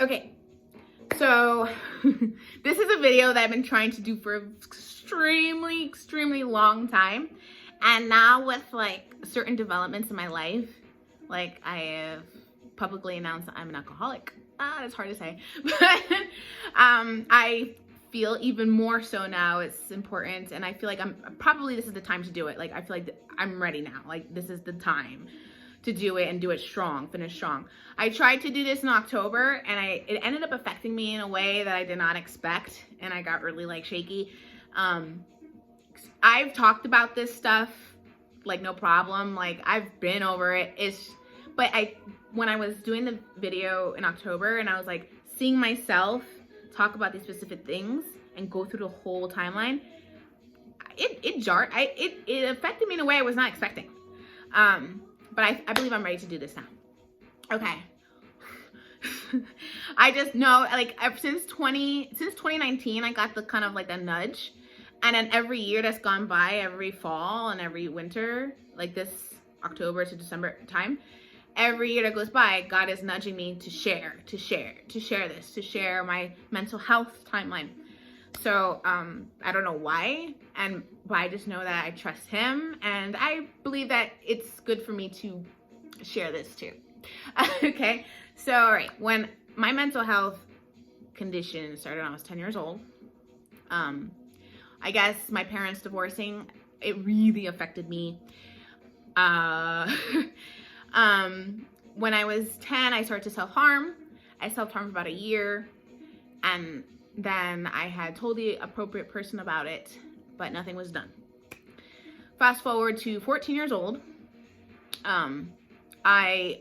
Okay, so this is a video that I've been trying to do for an extremely long time. And now with like certain developments in my life, like I have publicly announced that I'm an alcoholic. That's hard to say, but I feel even more so now it's important, and I feel like this is the time to do it. Like I feel like I'm ready now. Like this is the time to do it and do it strong, finish strong. I tried to do this in October and it ended up affecting me in a way that I did not expect, and I got really like shaky. I've talked about this stuff like no problem. Like I've been over it. But when I was doing the video in October and I was like seeing myself talk about these specific things and go through the whole timeline, it jarred. It affected me in a way I was not expecting. But I believe I'm ready to do this now. Okay. I just know, like, since 2019, I got the kind of like a nudge. And then every year that's gone by, every fall and every winter, like this October to December time, every year that goes by, God is nudging me to share my mental health timeline. So I don't know why, but I just know that I trust him, and I believe that it's good for me to share this too. Okay, so all right, when my mental health condition started when I was 10 years old, I guess my parents divorcing, it really affected me. When I was 10, I started to self-harm. I self-harmed for about a year, and then I had told the appropriate person about it, but nothing was done. Fast forward to 14 years old. By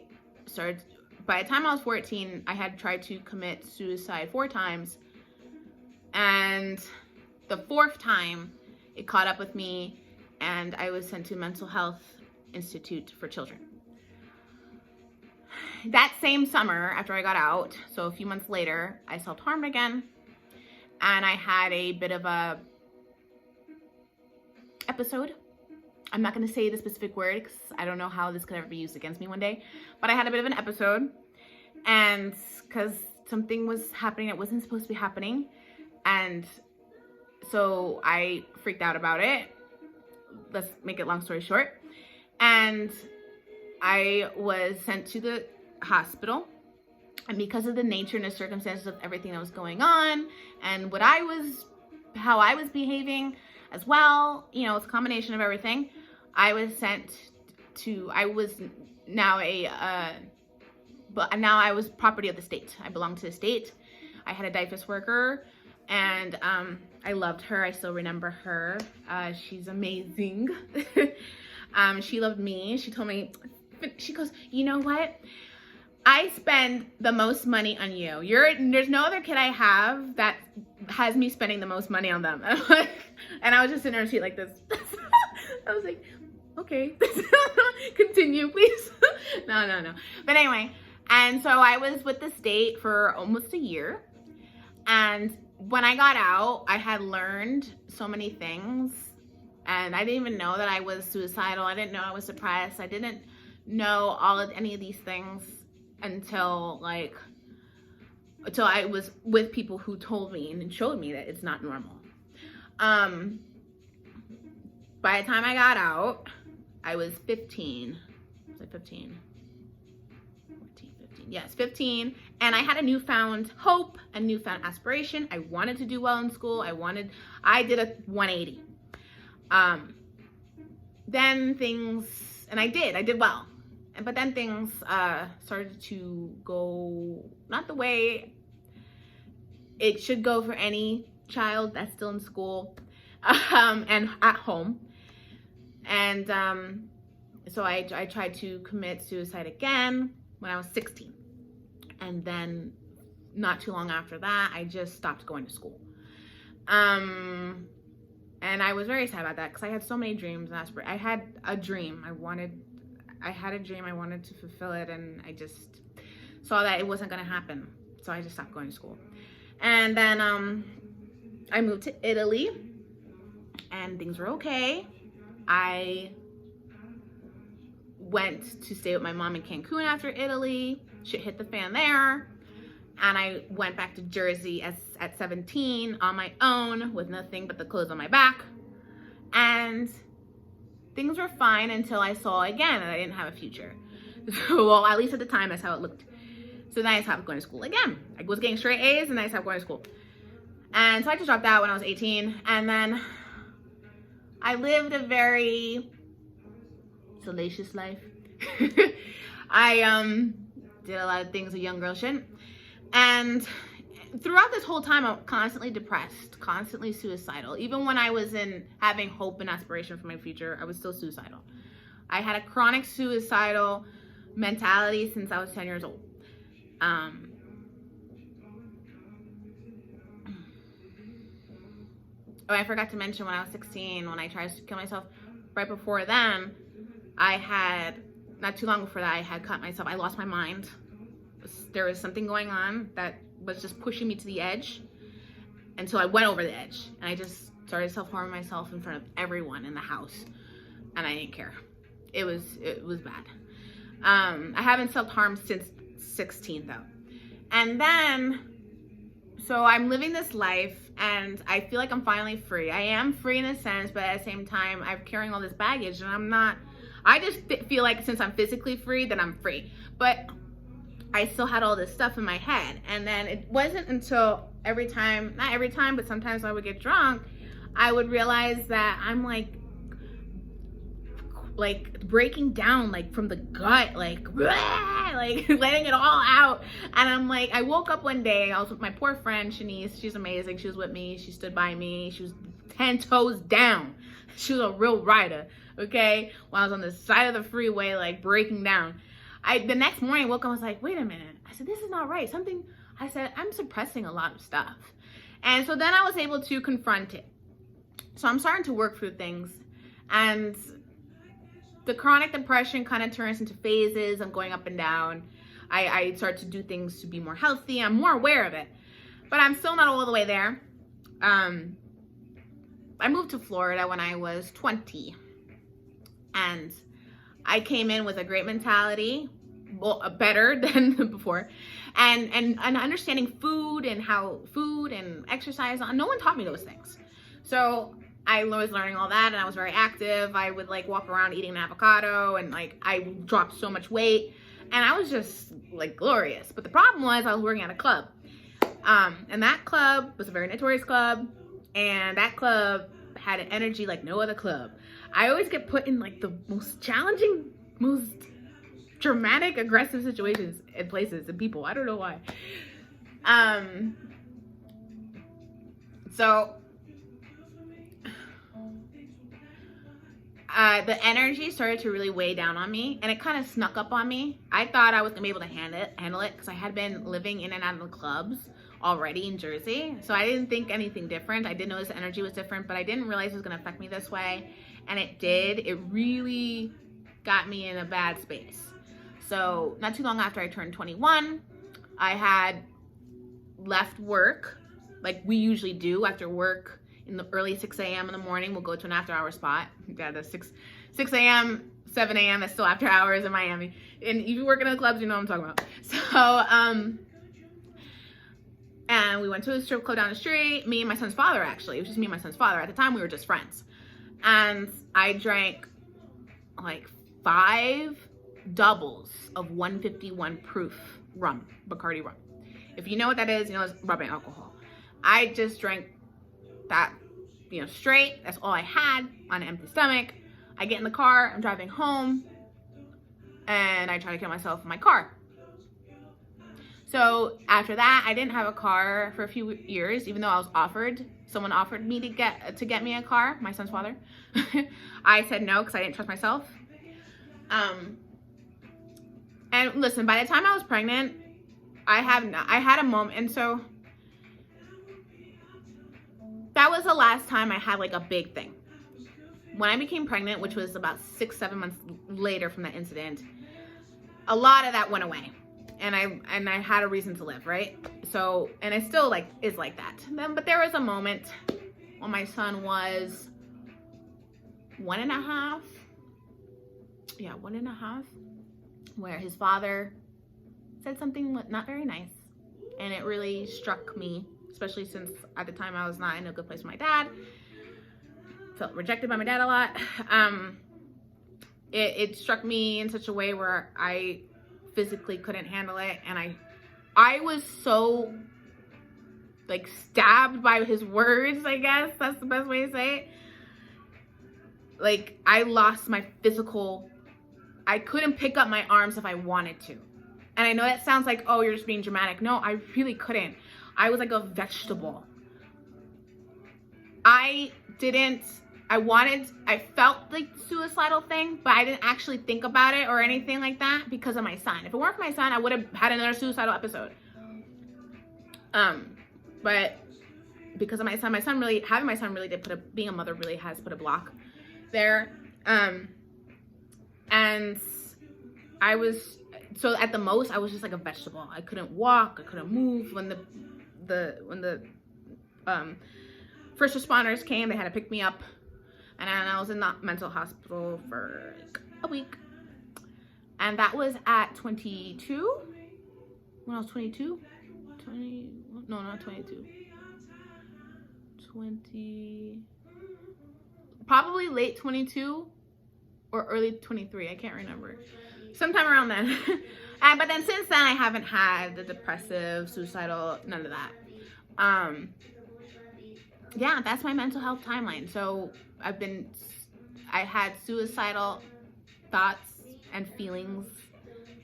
the time I was 14, I had tried to commit suicide 4 times, and the 4th time it caught up with me, and I was sent to Mental Health Institute for Children. That same summer, after I got out, so a few months later, I self-harmed again, and I had a bit of a episode. I'm not going to say the specific word because I don't know how this could ever be used against me one day, but I had a bit of an episode, and because something was happening that wasn't supposed to be happening, and so I freaked out about it. Let's make it long story short. And I was sent to the hospital, and because of the nature and the circumstances of everything that was going on and how I was behaving as well, you know, it's a combination of everything. I was now I was property of the state. I belonged to the state. I had a DYFS worker, and I loved her. I still remember her. She's amazing. She loved me. She told me, she goes, you know what? I spend the most money on you. There's no other kid I have that has me spending the most money on them. And I was just sitting there like this. I was like, okay, continue, please. No. But anyway, and so I was with the state for almost a year. And when I got out, I had learned so many things. And I didn't even know that I was suicidal. I didn't know I was depressed. I didn't know any of these things until I was with people who told me and showed me that it's not normal. By the time I got out, I was 15. Was I 15? 14, 15. Yes, 15. And I had a newfound hope, a newfound aspiration. I wanted to do well in school. I did a 180. Then things, and I did well. But then things started to go not the way it should go for any child that's still in school and at home. And so I tried to commit suicide again when I was 16. And then not too long after that, I just stopped going to school. And I was very sad about that because I had so many dreams and aspirations. I had a dream. I wanted to fulfill it, and I just saw that it wasn't going to happen. So I just stopped going to school. And then I moved to Italy, and things were okay. I went to stay with my mom in Cancun after Italy. Shit hit the fan there. And I went back to Jersey at 17 on my own with nothing but the clothes on my back. And things were fine until I saw again that I didn't have a future. Well, at least at the time, that's how it looked. So then I stopped going to school again. I was getting straight A's and I stopped going to school. And so I just dropped out when I was 18. And then I lived a very salacious life. I did a lot of things a young girl shouldn't. And throughout this whole time, I'm constantly depressed, constantly suicidal. Even when I was having hope and aspiration for my future, I was still suicidal. I had a chronic suicidal mentality since I was 10 years old. Oh, I forgot to mention when I was 16, when I tried to kill myself, right before then, not too long before that, I had cut myself. I lost my mind. There was something going on that was just pushing me to the edge until I went over the edge. And I just started self-harming myself in front of everyone in the house. And I didn't care. It was bad. I haven't self-harmed since 16 though. And then, so I'm living this life and I feel like I'm finally free. I am free in a sense, but at the same time, I'm carrying all this baggage and I'm not. I just feel like since I'm physically free, then I'm free. But I still had all this stuff in my head. And then it wasn't until not every time, but sometimes when I would get drunk, I would realize that I'm like breaking down, like from the gut, like letting it all out. And I'm like, I woke up one day, I was with my poor friend, Shanice. She's amazing. She was with me. She stood by me. She was 10 toes down. She was a real rider, okay? When I was on the side of the freeway, like breaking down. The next morning I woke up, I was like, wait a minute. I said, this is not right. I said, I'm suppressing a lot of stuff. And so then I was able to confront it. So I'm starting to work through things. And the chronic depression kind of turns into phases. I'm going up and down. I start to do things to be more healthy. I'm more aware of it. But I'm still not all the way there. I moved to Florida when I was 20. And I came in with a great mentality, well, better than before, and understanding food and how food and exercise. No one taught me those things. So I was learning all that, and I was very active. I would like walk around eating an avocado, and like I dropped so much weight, and I was just like glorious. But the problem was I was working at a club, and that club was a very notorious club, and that club had an energy like no other club. I always get put in like the most challenging, most dramatic, aggressive situations and places and people. I don't know why. So the energy started to really weigh down on me, and it kind of snuck up on me. I thought I was gonna be able to handle it because I had been living in and out of the clubs already in Jersey, so I didn't think anything different. I didn't notice the energy was different, but I didn't realize it was gonna affect me this way, and it did. It really got me in a bad space. So not too long after I turned 21, I had left work like we usually do after work. In the early 6 a.m. in the morning, we'll go to an after-hour spot. Yeah, the 6 a.m., 7 a.m. is still after hours in Miami. And if you work in the clubs, you know what I'm talking about. So, and we went to a strip club down the street. Me and my son's father, actually. It was just me and my son's father. At the time, we were just friends. And I drank like 5 doubles of 151 proof rum, Bacardi rum. If you know what that is, you know it's rubbing alcohol. I just drank that, straight. That's all I had on an empty stomach. I get in the car, I'm driving home, and I try to kill myself in my car. So after that, I didn't have a car for a few years, even though someone offered me to get me a car, my son's father. I said no because I didn't trust myself. And listen, by the time I was pregnant, I had a moment, and so that was the last time I had like a big thing. When I became pregnant, which was about 6-7 months later from that incident, a lot of that went away, and I had a reason to live, right? So, and it still is like that. But there was a moment when my son was 1.5, where his father said something not very nice, and it really struck me, especially since at the time I was not in a good place with my dad. Felt rejected by my dad a lot. It struck me in such a way where I physically couldn't handle it, and I was so like stabbed by his words, I guess that's the best way to say it. Like, I lost my physical, I couldn't pick up my arms if I wanted to. And I know that sounds like, oh, you're just being dramatic. No, I really couldn't. I was like a vegetable. I felt like suicidal thing, but I didn't actually think about it or anything like that because of my son. If it weren't for my son, I would have had another suicidal episode. But because of my son really, having my son really did being a mother really has put a block there. And I was, so at the most, I was just like a vegetable. I couldn't walk, I couldn't move. When the first responders came, they had to pick me up. And I was in the mental hospital for like a week. And that was at 22. When I was 22? No, not 22. 20. Probably late 22 or early 23. I can't remember. Sometime around then. But then since then, I haven't had the depressive, suicidal, none of that. Yeah, that's my mental health timeline. So I had suicidal thoughts and feelings,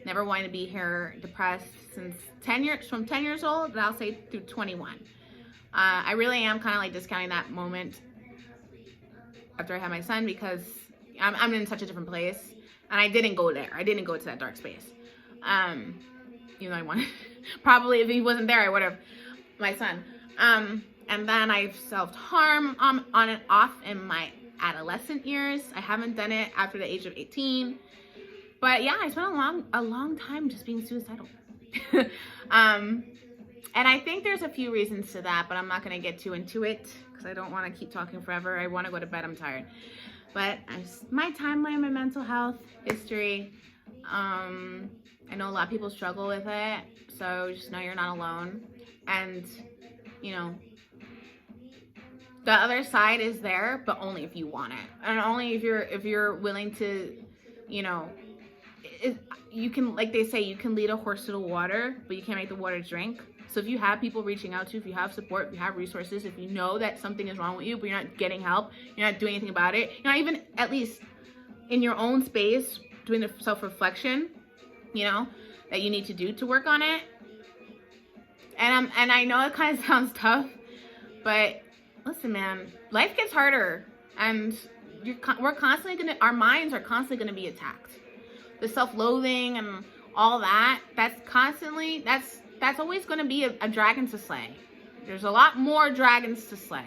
never wanting to be here, depressed since from 10 years old, but I'll say through 21. I really am kind of like discounting that moment after I had my son because I'm in such a different place, and I didn't go there. I didn't go to that dark space. Even though I wanted, probably if he wasn't there, I would have, my son. And then I've self-harm on and off in my adolescent years. I haven't done it after the age of 18. But yeah, I spent a long time just being suicidal. And I think there's a few reasons to that, but I'm not going to get too into it because I don't want to keep talking forever. I want to go to bed. I'm tired. But my timeline, my mental health history, I know a lot of people struggle with it. So just know you're not alone. And, you know, the other side is there, but only if you want it, and only if you're willing to, you know, you can, like they say, you can lead a horse to the water, but you can't make the water drink. So if you have people reaching out to you, if you have support, if you have resources, if you know that something is wrong with you, but you're not getting help, you're not doing anything about it, you're not even at least in your own space doing the self-reflection, you know, that you need to do to work on it. And I know it kind of sounds tough, but listen, man, life gets harder, and we're constantly our minds are constantly gonna be attacked. The self-loathing and all that, that's always gonna be a dragon to slay. There's a lot more dragons to slay,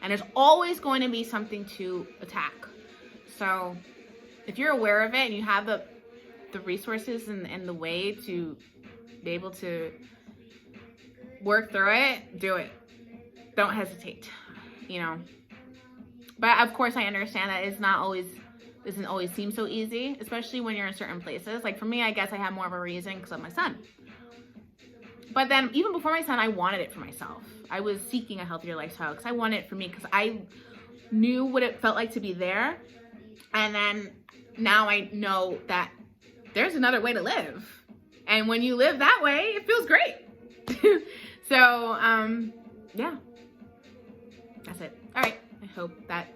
and there's always going to be something to attack. So if you're aware of it and you have the resources and the way to be able to work through it, do it. Don't hesitate, you know. But of course I understand that doesn't always seem so easy, especially when you're in certain places. Like for me, I guess I have more of a reason because of my son. But then even before my son, I wanted it for myself. I was seeking a healthier lifestyle because I wanted it for me because I knew what it felt like to be there. And then now I know that there's another way to live. And when you live that way, it feels great. So, yeah, that's it. All right. I hope that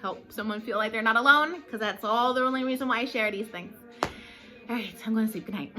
helps someone feel like they're not alone, because that's the only reason why I share these things. All right. I'm going to sleep. Good night.